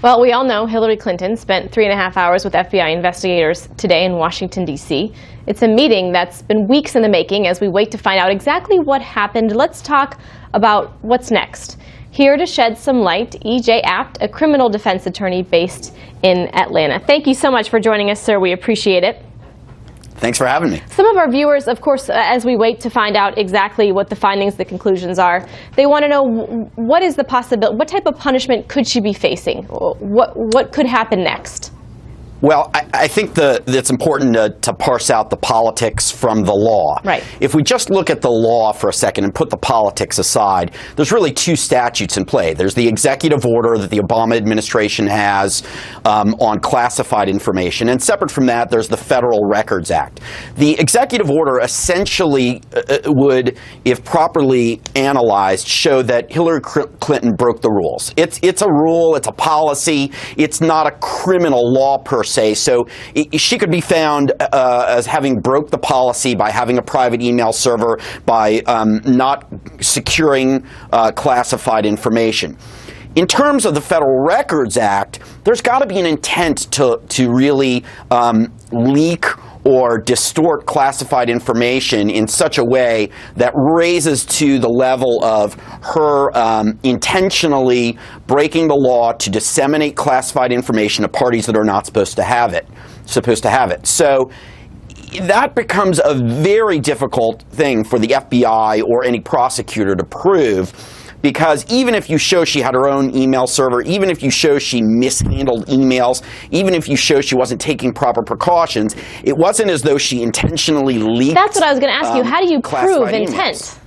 Well, we all know Hillary Clinton spent 3.5 hours with FBI investigators today in Washington, D.C. It's a meeting that's been weeks in the making as we wait to find out exactly what happened. Let's talk about what's next. Here to shed some light, E.J. Apt, a criminal defense attorney based in Atlanta. Thank you so much for joining us, sir. We appreciate it. Thanks for having me. Some of our viewers, of course, as we wait to find out exactly what the findings, the conclusions are, they want to know what is the possibility, what type of punishment could she be facing? What could happen next? Well, I think it's important to parse out the politics from the law. Right. If we just look at the law for a second and put the politics aside, there's really two statutes in play. There's the executive order that the Obama administration has on classified information, and separate from that, there's the Federal Records Act. The executive order essentially would, if properly analyzed, show that Hillary Clinton broke the rules. It's a rule, it's a policy, it's not a criminal law per se. So she could be found as having broke the policy by having a private email server, by not securing classified information. In terms of the Federal Records Act, there's got to be an intent to really leak or distort classified information in such a way that raises to the level of her intentionally breaking the law to disseminate classified information to parties that are not supposed to have it. So that becomes a very difficult thing for the FBI or any prosecutor to prove, because even if you show she had her own email server, even if you show she mishandled emails, even if you show she wasn't taking proper precautions, it wasn't as though she intentionally leaked. That's what I was going to ask you. How do you prove intent? Emails.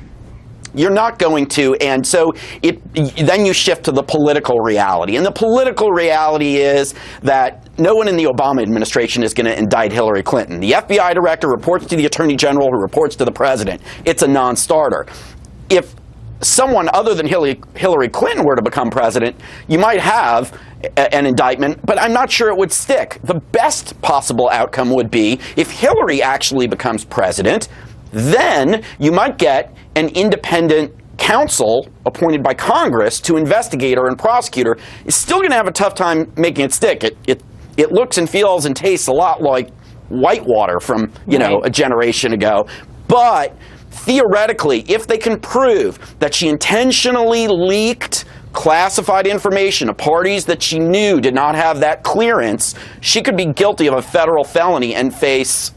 You're not going to, and so then you shift to the political reality. And the political reality is that no one in the Obama administration is going to indict Hillary Clinton. The FBI director reports to the Attorney General, who reports to the President. It's a non-starter. If someone other than Hillary Clinton were to become president, you might have an indictment, but I'm not sure it would stick. The best possible outcome would be if Hillary actually becomes president, then you might get an independent counsel appointed by Congress to investigate her and prosecute her. It's still going to have a tough time making it stick. It looks and feels and tastes a lot like Whitewater from, a generation ago. But theoretically, if they can prove that she intentionally leaked classified information to parties that she knew did not have that clearance, she could be guilty of a federal felony and face,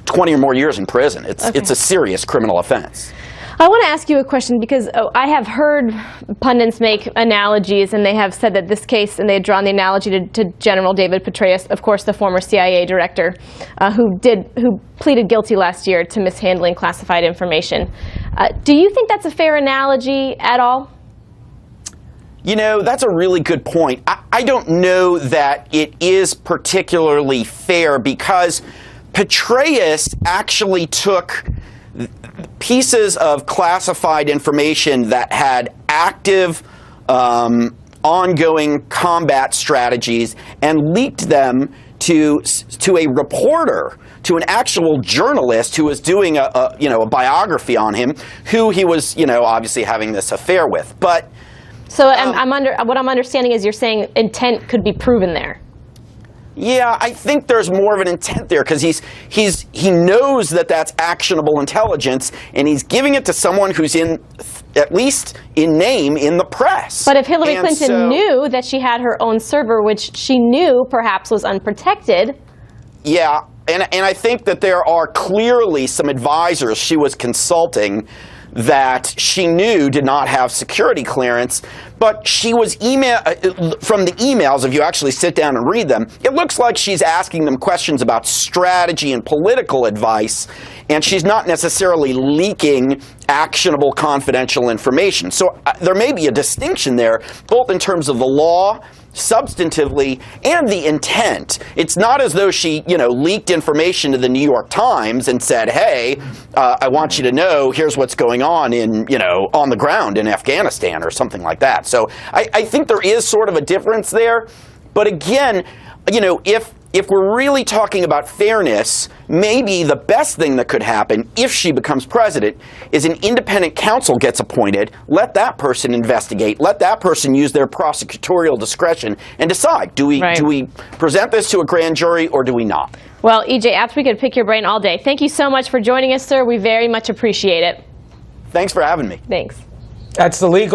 20 or more years in prison. It's a serious criminal offense. I want to ask you a question because I have heard pundits make analogies, and they have said that this case, and they had drawn the analogy to General David Petraeus, of course, the former CIA director, who pleaded guilty last year to mishandling classified information. Do you think that's a fair analogy at all? That's a really good point. I don't know that it is particularly fair, because Petraeus actually took pieces of classified information that had active, ongoing combat strategies and leaked them to a reporter, to an actual journalist who was doing a biography on him, who he was obviously having this affair with. But so what I'm understanding is you're saying intent could be proven there. Yeah, I think there's more of an intent there, because he knows that that's actionable intelligence, and he's giving it to someone who's at least in name, in the press. But if Hillary Clinton knew that she had her own server, which she knew perhaps was unprotected. Yeah, and I think that there are clearly some advisors she was consulting that she knew did not have security clearance, but she was from the emails, if you actually sit down and read them, it looks like she's asking them questions about strategy and political advice, and she's not necessarily leaking actionable confidential information. So there may be a distinction there, both in terms of the law, substantively, and the intent. It's not as though she, leaked information to the New York Times and said, hey, I want you to know, here's what's going on on the ground in Afghanistan or something like that. So I think there is sort of a difference there. But again, if if we're really talking about fairness, maybe the best thing that could happen if she becomes president is an independent counsel gets appointed, let that person investigate, let that person use their prosecutorial discretion and decide, do we present this to a grand jury or do we not? Well, EJ Apps, we could pick your brain all day. Thank you so much for joining us, sir. We very much appreciate it. Thanks for having me. Thanks. That's the legal